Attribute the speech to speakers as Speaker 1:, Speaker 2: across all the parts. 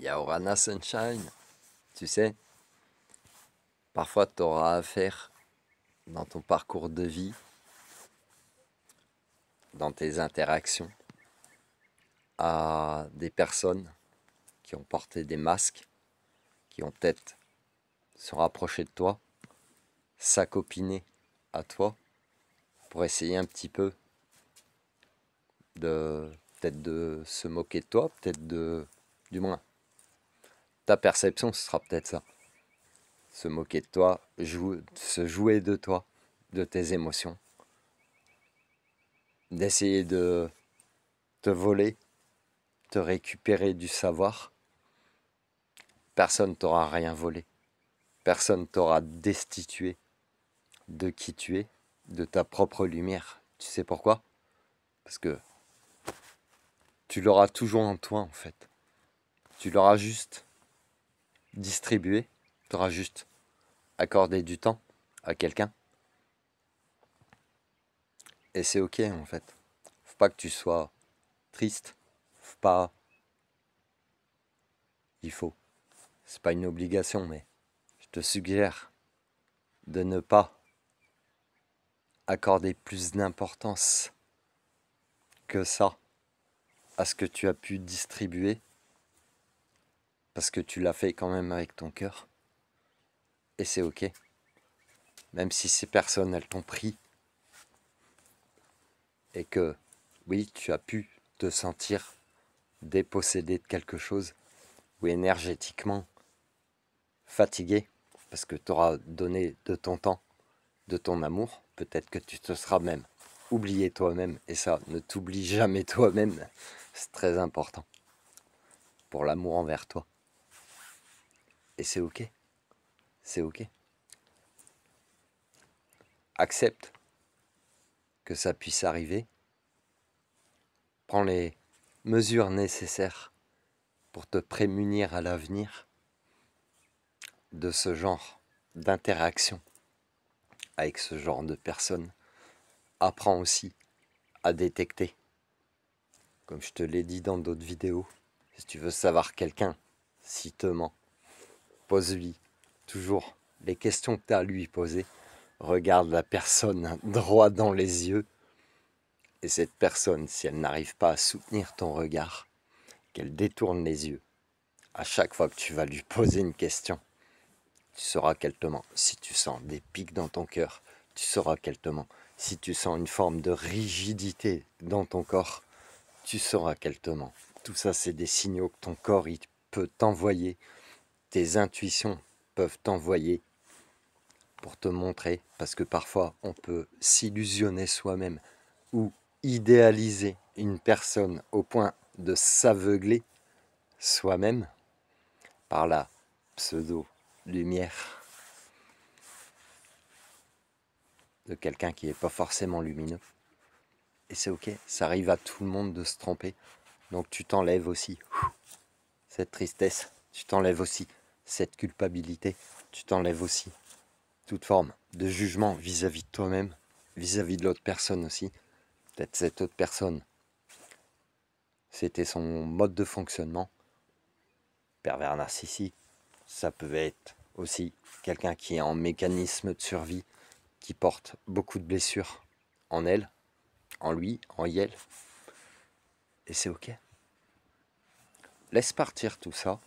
Speaker 1: Il y a Orana Sunshine, tu sais, parfois tu auras affaire dans ton parcours de vie, dans tes interactions, à des personnes qui ont porté des masques, qui ont peut-être se rapproché de toi, s'accopiner à toi, pour essayer un petit peu de peut-être de se moquer de toi, peut-être du moins, ta perception ce sera peut-être ça. Se moquer de toi, se jouer de toi, de tes émotions, d'essayer de te voler, te récupérer du savoir. Personne t'aura rien volé, personne t'aura destitué de qui tu es, de ta propre lumière. Tu sais pourquoi? Parce que tu l'auras toujours en toi en fait. Tu l'auras juste distribué, tu auras juste accordé du temps à quelqu'un. Et c'est ok en fait. Faut pas que tu sois triste. Faut pas. Il faut. C'est pas une obligation, mais je te suggère de ne pas accorder plus d'importance que ça à ce que tu as pu distribuer, parce que tu l'as fait quand même avec ton cœur. Et c'est ok. Même si ces personnes, elles t'ont pris, et que, oui, tu as pu te sentir dépossédé de quelque chose, ou énergétiquement fatigué, parce que tu auras donné de ton temps, de ton amour, peut-être que tu te seras même oublié toi-même, et ça, ne t'oublie jamais toi-même, c'est très important pour l'amour envers toi. Et c'est ok, c'est ok. Accepte que ça puisse arriver, prends les mesures nécessaires pour te prémunir à l'avenir de ce genre d'interaction avec ce genre de personnes. Apprends aussi à détecter, comme je te l'ai dit dans d'autres vidéos, si tu veux savoir quelqu'un, s'il te ment, pose-lui toujours les questions que tu as à lui poser. Regarde la personne droit dans les yeux. Et cette personne, si elle n'arrive pas à soutenir ton regard, qu'elle détourne les yeux, à chaque fois que tu vas lui poser une question, tu sauras qu'elle te ment. Si tu sens des pics dans ton cœur, tu sauras qu'elle te ment. Si tu sens une forme de rigidité dans ton corps, tu sauras qu'elle te ment. Tout ça, c'est des signaux que ton corps il peut t'envoyer. Tes intuitions peuvent t'envoyer pour te montrer. Parce que parfois, on peut s'illusionner soi-même ou idéaliser une personne au point de s'aveugler soi-même par la pseudo-lumière de quelqu'un qui n'est pas forcément lumineux. Et c'est ok, ça arrive à tout le monde de se tromper. Donc tu t'enlèves aussi cette tristesse, tu t'enlèves aussi cette culpabilité, tu t'enlèves aussi toute forme de jugement vis-à-vis de toi-même, vis-à-vis de l'autre personne aussi. Peut-être cette autre personne, c'était son mode de fonctionnement, pervers narcissique. Ça peut être aussi quelqu'un qui est en mécanisme de survie, qui porte beaucoup de blessures en elle, en lui, en elle. Et c'est ok. Laisse partir tout ça.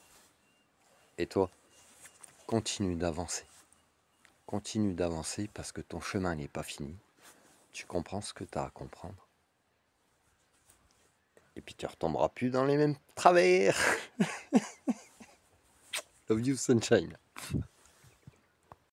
Speaker 1: Et toi, continue d'avancer. Continue d'avancer parce que ton chemin n'est pas fini. Tu comprends ce que tu as à comprendre. Et puis tu retomberas plus dans les mêmes travers. Love you, sunshine.